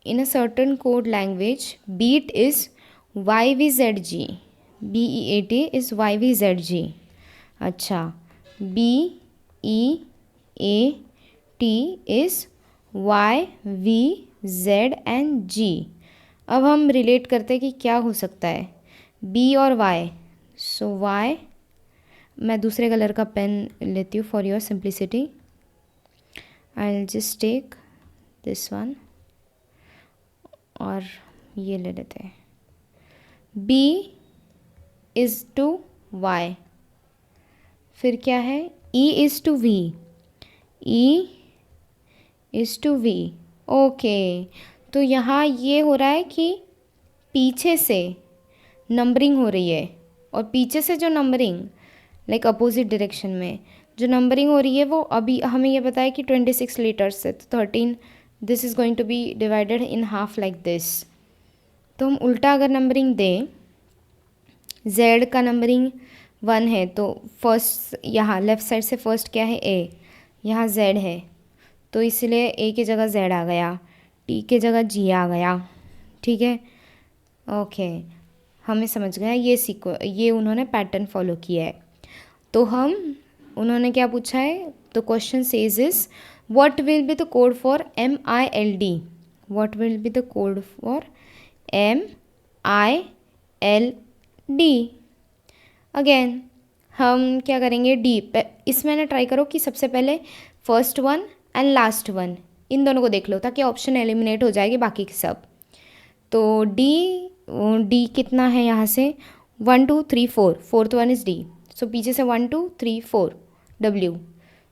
in a certain code language beat is YVZG. BEAT is YVZG. अच्छा, BEAT is YVZ and G. अब हम रिलेट करते हैं कि क्या हो सकता है B और Y. सो Y, मैं दूसरे कलर का पेन लेती हूँ for your simplicity. I will just take this one और ये ले लेते हैं. B इज़ टू Y, फिर क्या है, E is to V. E is to V. Okay, तो यहाँ ये हो रहा है कि पीछे से नंबरिंग हो रही है, और पीछे से जो नंबरिंग लाइक अपोजिट डायरेक्शन में जो नंबरिंग हो रही है वो अभी हमें ये पता है कि 26 लीटर्स है, तो 13 this is going to be divided in half like this. तो हम उल्टा अगर नंबरिंग दें, Z का नंबरिंग 1 है, तो फर्स्ट यहाँ लेफ़्ट साइड से फर्स्ट क्या है, A, यहाँ Z है, तो इसलिए A की जगह Z आ गया, T की जगह G आ गया. ठीक है, ओके, हमें समझ गया ये उन्होंने पैटर्न फॉलो किया है. तो उन्होंने क्या पूछा है, तो question says is what will be the code for MILD. What will be the code for MILD. Again हम क्या करेंगे, D इसमें ना ट्राई करो कि सबसे पहले first one and last one in दोनों को देख लो ताकि ऑप्शन एलिमिनेट हो जाएगी बाकी के सब. तो D कितना है यहाँ से, 1 2 3 4, फोर्थ वन इज़ D. सो पीछे से 1 2 3 4 W.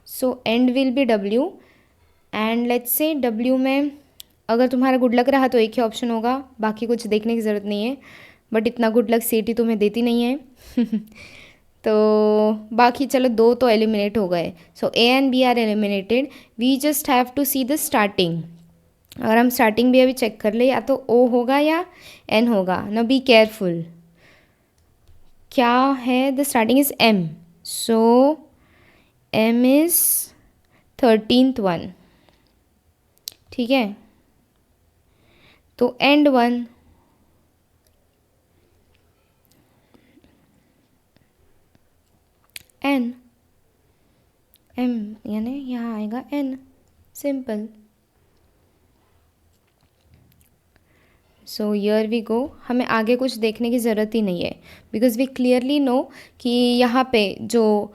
So and will be W. And let's से W में अगर तुम्हारा गुड लक रहा तो एक ही ऑप्शन होगा, बाकी कुछ देखने की ज़रूरत नहीं है, बट इतना गुड लक CET तुम्हें देती नहीं है. तो बाकी चलो 2 तो एलिमिनेट हो गए. So A and B are eliminated. We just have to see the starting. अगर हम स्टार्टिंग भी अभी चेक कर ले, या तो O होगा या N होगा. ना बी केयरफुल, क्या है, the starting is M. So M is 13th one. ठीक है, तो एंड वन. N, M यानी यहाँ आएगा N. Simple. So here we go. हमें आगे कुछ देखने की ज़रूरत ही नहीं है बिकॉज वी क्लियरली नो कि यहाँ पे जो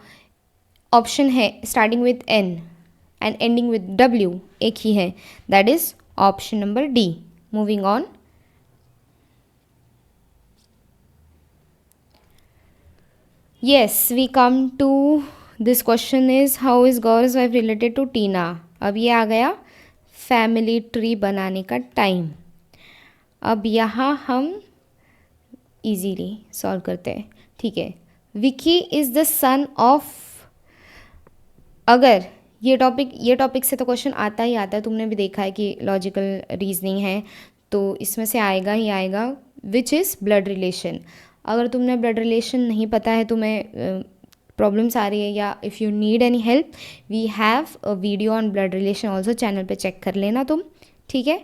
ऑप्शन है starting with N and ending with W एक ही है, that is option number D. Moving on. Yes, we come to this question is how is Gaurav wife related to Tina. अब ये आ गया फैमिली ट्री बनाने का टाइम. अब यहाँ हम इजीली सॉल्व करते हैं. ठीक है, Vicky is the son of. अगर ये टॉपिक से तो क्वेश्चन आता ही आता है, तुमने भी देखा है कि लॉजिकल रीजनिंग है तो इसमें से आएगा ही आएगा विच इज़ ब्लड रिलेशन। अगर तुमने ब्लड रिलेशन नहीं पता है, तुम्हें प्रॉब्लम्स आ रही है या if you need any help, we have a video on blood relation also, channel पे चेक कर लेना तुम, ठीक है।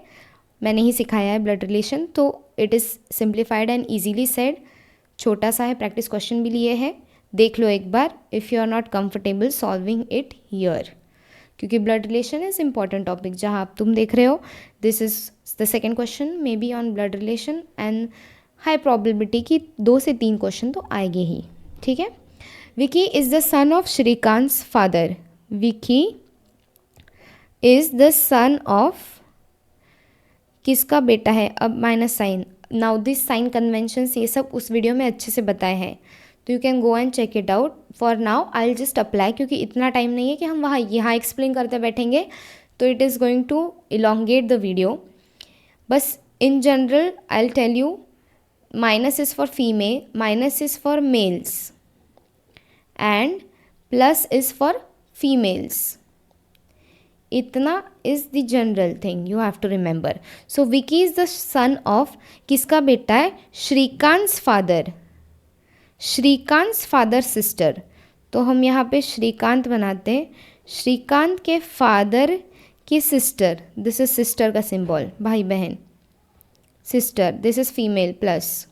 मैंने ही सिखाया है ब्लड रिलेशन, तो it is simplified and easily said, छोटा सा है, प्रैक्टिस क्वेश्चन भी लिए है, देख लो एक बार if you are not comfortable solving it here, क्योंकि blood relation is important topic जहाँ आप तुम देख रहे हो। This is the second question maybe on blood relation and high probability कि 2 से 3 क्वेश्चन तो आएंगे ही, ठीक है। Vicky is the son of Shrikant father. Vicky is the son of, किसका बेटा है, अब minus sign, now this sign conventions ये सब उस वीडियो में अच्छे से बताए हैं, तो you can go and check it out. For now I will just apply, क्योंकि इतना टाइम नहीं है कि हम वहाँ यहाँ एक्सप्लेन करते बैठेंगे, तो it is going to elongate the video. बस in general I will tell you, minus is for female, minus is for males and plus is for females. इतना is the general thing you have to remember. So Vicky is the son of, किसका बेटा है, Shrikant father, Shrikant father sister, तो हम यहाँ पे श्रीकांत बनाते हैं, श्रीकांत के फादर की सिस्टर, दिस इज सिस्टर का सिंबल, भाई बहन, sister, this is female plus,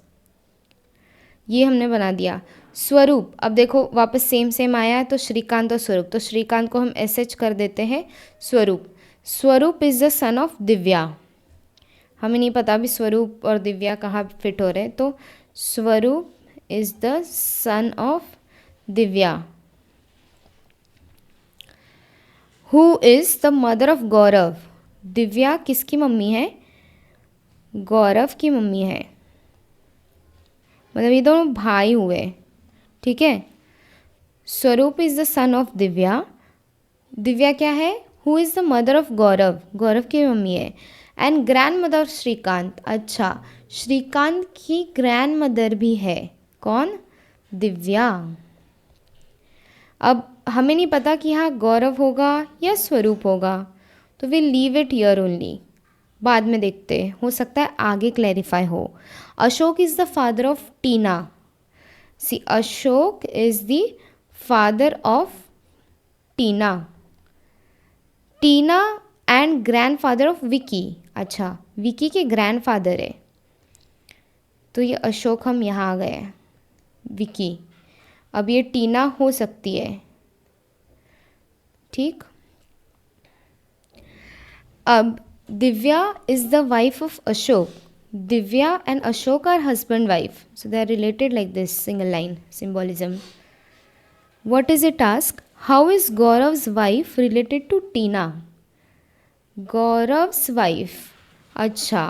ये हमने बना दिया। स्वरूप, अब देखो वापस सेम सेम आया है, तो श्रीकांत और स्वरूप, तो श्रीकांत को हम एच कर देते हैं स्वरूप। स्वरूप is the son of Divya, हमें नहीं पता अभी स्वरूप और दिव्या कहाँ फिट हो रहे हैं, तो Swaroop is the son of Divya. Who is the mother of Gaurav. Divya किसकी मम्मी है, गौरव की मम्मी है, मतलब ये दोनों भाई हुए, ठीक है। Swaroop is the son of Divya, Divya क्या है, who is the mother of Gaurav, Gaurav की मम्मी है, and grandmother of Shrikant. अच्छा, श्रीकांत की ग्रैंड मदर भी है, कौन, दिव्या। अब हमें नहीं पता कि यहाँ गौरव होगा या स्वरूप होगा, तो we leave it here only, बाद में देखते हैं, हो सकता है आगे क्लैरिफाई हो। Ashok is the father of Tina. See, Ashok is the father of Tina, Tina and grandfather of Vicky. अच्छा, विकी के ग्रैंड फादर है, तो ये अशोक हम यहाँ आ गए, विकी, अब ये टीना हो सकती है, ठीक। अब Divya is the wife of Ashok, Divya and Ashok are husband wife, so they are related like this, single line symbolism. What is it ask? How is Gaurav's wife related to Tina? Gaurav's wife, अच्छा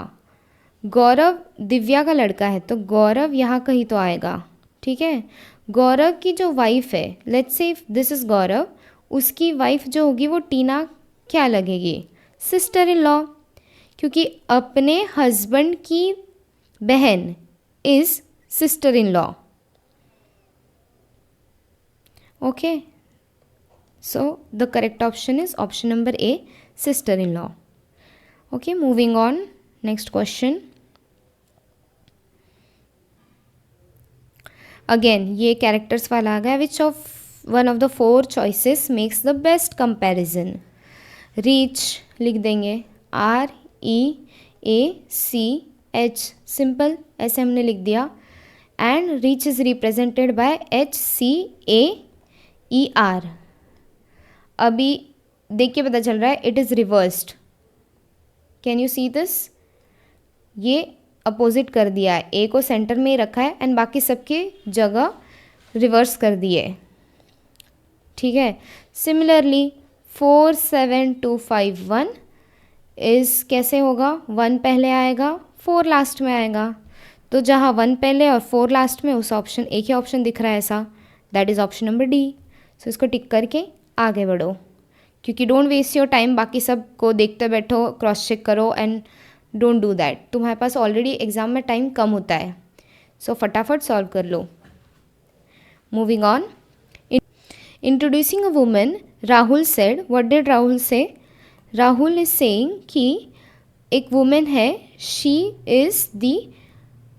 गौरव दिव्या का लड़का है, तो गौरव यहाँ कहीं तो आएगा, ठीक है। गौरव की जो वाइफ है, लेट्स से दिस इज़ गौरव, उसकी वाइफ जो होगी वो टीना क्या लगेगी, सिस्टर इन लॉ, क्योंकि अपने हस्बैंड की बहन is sister in law, okay. So the correct option is option number A, sister in law, okay. Moving on, next question. Again ये कैरेक्टर्स वाला आ गया, which of one of the 4 choices makes the best comparison. Reach लिख देंगे, REACH, सिंपल ऐसे हमने लिख दिया, and reach is represented by HCAER। अभी देख के पता चल रहा है it is reversed, can you see this, ये अपोजिट कर दिया है, ए को सेंटर में ही रखा है एंड बाकी सबके जगह रिवर्स कर दिए, ठीक है। सिमिलरली 47251 इज़ कैसे होगा, 1 पहले आएगा 4 लास्ट में आएगा, तो जहाँ 1 पहले और 4 लास्ट में उस ऑप्शन, एक ही ऑप्शन दिख रहा है ऐसा, that is option number D. So इसको टिक करके आगे बढ़ो, क्योंकि डोंट वेस्ट योर टाइम, बाकी सब को देखते बैठो, क्रॉस चेक करो, एंड डोंट डू दैट, तुम्हारे पास ऑलरेडी एग्ज़ाम में टाइम कम होता है, सो फटाफट सॉल्व कर लो। Moving on, introducing a woman, Rahul said, what did Rahul say, Rahul is saying कि एक वुमेन है, she is the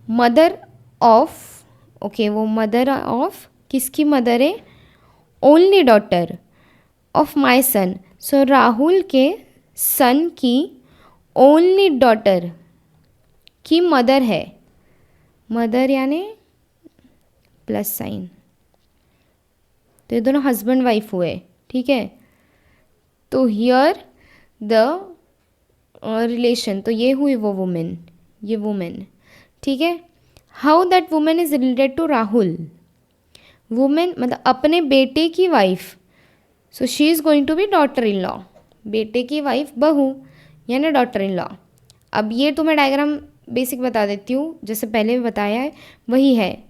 mother of, okay, वो मदर ऑफ, किसकी मदर है? Only daughter of my son. So Rahul के सन की ओनली डॉटर की मदर है, मदर यानी प्लस साइन, तो ये दोनों हस्बैंड वाइफ हुए, ठीक है। तो हियर द रिलेशन, तो ये हुई वो वुमेन, ये वुमेन, ठीक है। How that women is related to Rahul, women मतलब अपने बेटे की wife, so she is going to be daughter in law, बेटे की वाइफ बहू यानी डॉटर इन लॉ। अब ये तो मैं डायग्राम बेसिक बता देती हूँ, जैसे पहले भी बताया है वही है।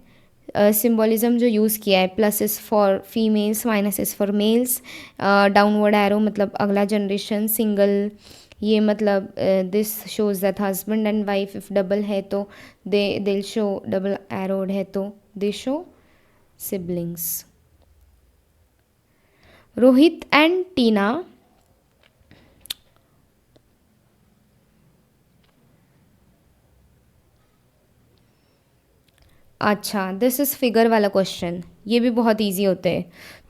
सिम्बॉलिज्म जो यूज़ किया है, plus is for females, minus is for males, downward arrow मतलब अगला जनरेशन, सिंगल ये मतलब this shows that husband and wife, if double है तो दे शो, डबल एरोड है तो they show siblings. Rohit and Tina, अच्छा दिस इज़ फिगर वाला क्वेश्चन, ये भी बहुत इजी होते हैं।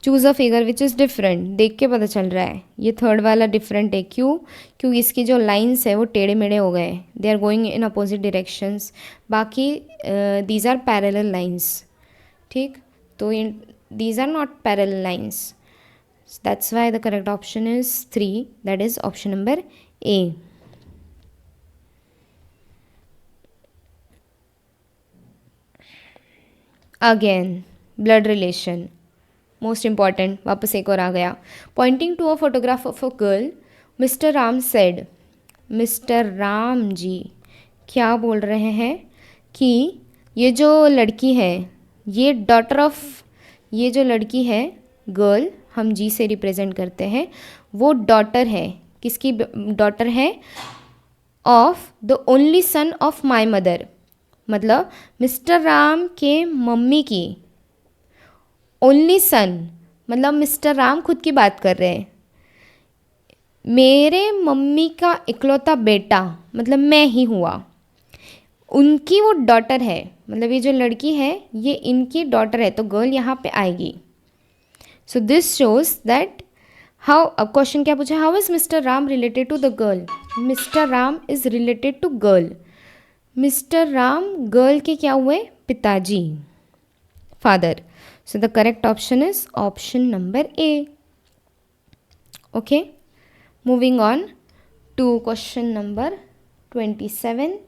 Choose a figure which is different, देख के पता चल रहा है ये थर्ड वाला डिफरेंट है, क्यों? क्योंकि इसकी जो लाइंस है वो टेढ़े मेढ़े हो गए, they are going in opposite directions, बाकी दीज आर पैरेलल लाइंस, ठीक। तो in these are not parallel lines, that's why the correct option is 3, that is option number A. Again blood relation, most important, वापस एक और आ गया। Pointing to a photograph of a girl, mister Ram said, mister Ram ji क्या बोल रहे हैं कि ये जो लड़की है, ये डॉटर ऑफ, ये जो लड़की है गर्ल, हम जी से रिप्रेजेंट करते हैं, वो डॉटर है, किसकी डॉटर है? Of the only son of my mother, मतलब मिस्टर राम के मम्मी की ओनली सन, मतलब मिस्टर राम खुद की बात कर रहे हैं, मेरे मम्मी का इकलौता बेटा मतलब मैं ही हुआ, उनकी वो डॉटर है, मतलब ये जो लड़की है ये इनकी डॉटर है, तो गर्ल यहाँ पे आएगी। So this shows that how, अब क्वेश्चन क्या पूछा, how is Mr Ram related to the girl, mister Ram is related to girl, mister Ram girl के क्या हुए? पिताजी, father. So the correct option is option number A. Okay, moving on to question number 27।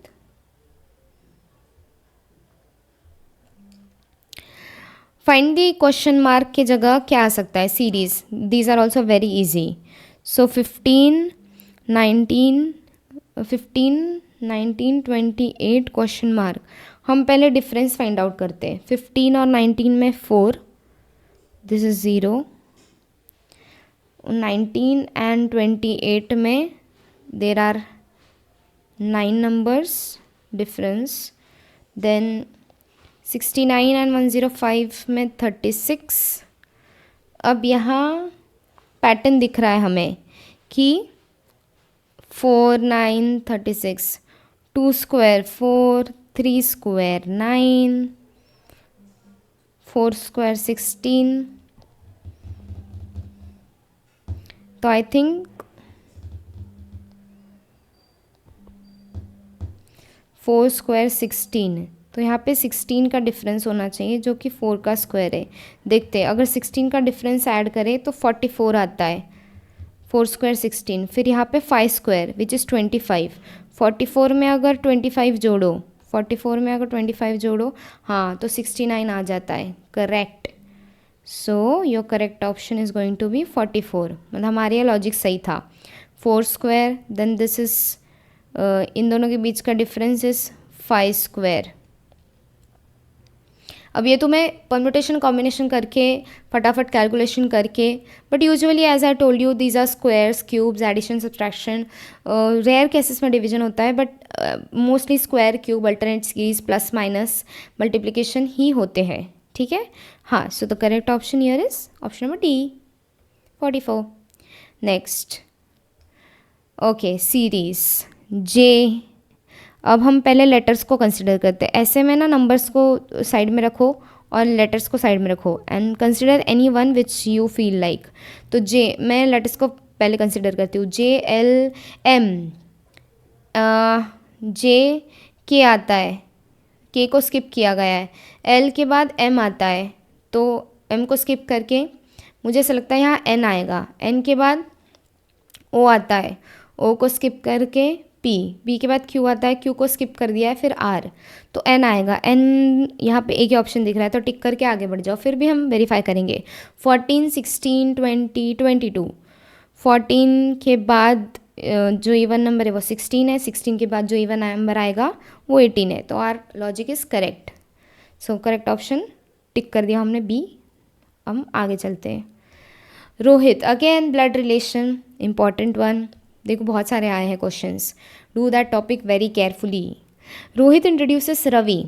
Find the question mark की जगह क्या आ सकता है? Series, these are also very easy. So 15, 19, 28 question mark, हम पहले डिफरेंस फाइंड आउट करते हैं। 15 और 19 में 4, दिस इज 0। 19 एंड 28 में there are 9 numbers difference. Then 69 and 105 में 36। अब यहाँ पैटर्न दिख रहा है हमें कि 4, 9, 36, 2 स्क्वायर 4, 3 स्क्वायर 9, 4 स्क्वायर 16, तो आई थिंक 4 स्क्वायर 16, तो यहाँ पे 16 का डिफरेंस होना चाहिए जो कि 4 का स्क्वायर है। देखते हैं, अगर 16 का डिफरेंस ऐड करें तो 44 आता है, 4 स्क्वायर 16, फिर यहाँ पे 5 स्क्वायर विच इज़ 25, 44 में अगर 25 जोड़ो, 44 में अगर 25 जोड़ो, हाँ तो 69 आ जाता है, correct. So your correct option is going to be 44, मतलब हमारे ये लॉजिक सही था। 4 square, then this is in दोनों के बीच का डिफरेंस इज़ 5 स्क्वायर। अब ये तो मैं परम्यूटेशन कॉम्बिनेशन करके फटाफट कैलकुलेशन करके, but usually as I told you these are squares, cubes, addition, subtraction, rare cases में डिवीजन होता है, but mostly square, cube, alternate series, plus minus, multiplication ही होते हैं, ठीक है। हाँ, so the correct option here is option number D, 44। Next, okay, series, J. अब हम पहले लेटर्स को कंसिडर करते हैं। ऐसे में ना नंबर्स को साइड में रखो और लेटर्स को साइड में रखो and consider any one which you feel like. तो जे, मैं लेटर्स को पहले कंसिडर करती हूँ। जे एल एम, जे के आता है, के को स्किप किया गया है। एल के बाद एम आता है, तो एम को स्किप करके मुझे ऐसा लगता है यहाँ एन आएगा। एन के बाद ओ आता है, ओ को स्किप करके पी, पी के बाद क्यू आता है, क्यू को स्किप कर दिया है, फिर आर, तो एन आएगा। एन यहाँ पे एक ही ऑप्शन दिख रहा है तो टिक करके आगे बढ़ जाओ, फिर भी हम वेरीफाई करेंगे। 14, 16, 20, 22। 14 के बाद जो इवन नंबर है वो 16 है, 16 के बाद जो इवन नंबर आएगा वो 18 है, तो our logic is correct. So correct option tick कर दिया हमने बी। हम आगे चलते हैं। Rohit, again blood relation, important one. देखो बहुत सारे आए हैं questions, do that topic very carefully. Rohit introduces Ravi,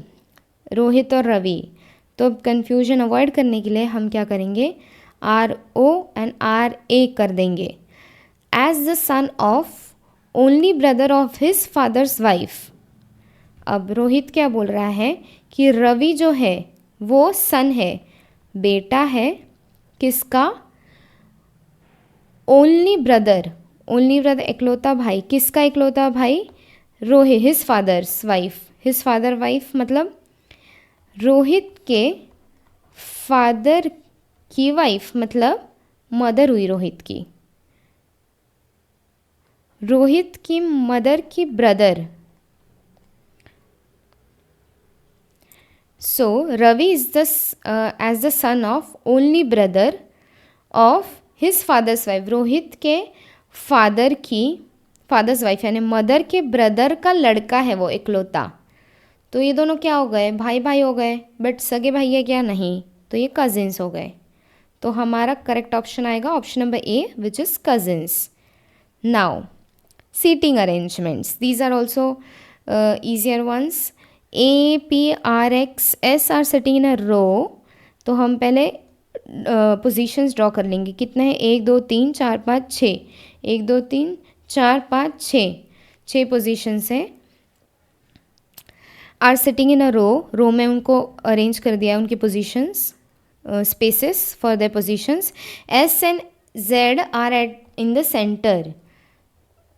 Rohit और रवि, तो अब कन्फ्यूजन अवॉइड करने के लिए हम क्या करेंगे, R O and R A कर देंगे। As the son of only brother of his father's wife. अब रोहित क्या बोल रहा है कि रवि जो है वो सन है, बेटा है किसका, ओनली ब्रदर, ओनली ब्रदर इकलौता भाई, किसका इकलौता भाई, Rohit, his father's wife. His father wife मतलब रोहित के फादर की वाइफ, मतलब मदर हुई रोहित की, रोहित की मदर की brother. So Ravi is the as the son of only brother of his father's wife, Rohit के फादर की, फादर्स वाइफ यानी मदर के ब्रदर का लड़का है वो इकलौता। तो ये दोनों क्या हो गए, भाई भाई हो गए, बट सगे भाई है क्या, नहीं, तो ये कजिन्स हो गए। तो हमारा करेक्ट ऑप्शन आएगा option number A which is cousins. Now seating arrangements, these are also easier ones. A P R X S R sitting in a row, तो हम पहले पोजीशंस ड्रॉ कर लेंगे। कितने हैं, 1 2 3 4 5 6, 1 2 3 4 5 6, 6 पोजीशंस हैं। आर सिटिंग इन अ रो, रो में उनको अरेंज कर दिया उनकी positions, spaces for their positions. S and Z are at in the centre,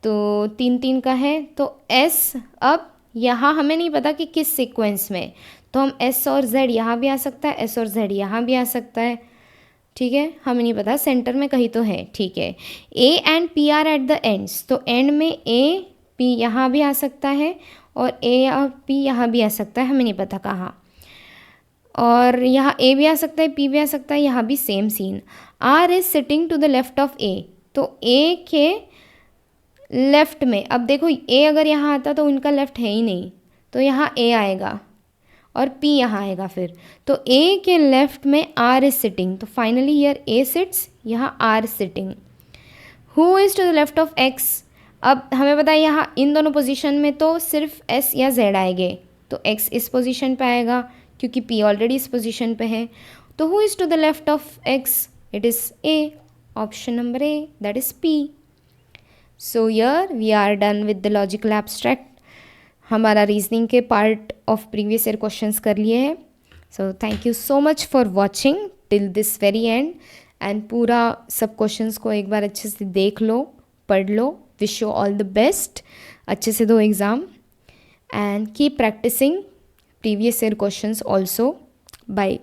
तो 3 3 का है, तो एस, अब यहाँ हमें नहीं पता कि किस सीक्वेंस में, तो हम एस और जेड यहाँ भी आ सकता है, एस और जेड यहाँ भी आ सकता है, ठीक है, हमें नहीं पता, सेंटर में कहीं तो है, ठीक है। A and P R at the ends, तो एंड में ए पी यहाँ भी आ सकता है और ए और पी यहाँ भी आ सकता है, हमें नहीं पता कहाँ, और यहाँ ए भी आ सकता है, पी भी आ सकता है, यहाँ भी same scene. R is sitting to the left of A, तो ए के लेफ्ट में, अब देखो ए अगर यहाँ आता तो उनका लेफ्ट है ही नहीं, तो यहाँ ए आएगा और पी यहाँ आएगा फिर, तो ए के लेफ्ट में आर इज सिटिंग, तो फाइनली हियर ए सिट्स, यहाँ R sitting. Who is to the left of X, अब हमें पता है यहाँ इन दोनों पोजीशन में तो सिर्फ एस या जेड आएंगे, तो एक्स इस पोजीशन पे आएगा क्योंकि पी ऑलरेडी इस पोजीशन पे है। तो who is to the left of X, it is A, option number A, that is P. So here we are done with the logical abstract. हमारा रीजनिंग के part of previous year questions कर लिए हैं। So thank you so much for watching till this very end, and पूरा सब क्वेश्चंस को एक बार अच्छे से देख लो, पढ़ लो। Wish you all the best, अच्छे से दो exam and keep practising previous year questions also. Bye.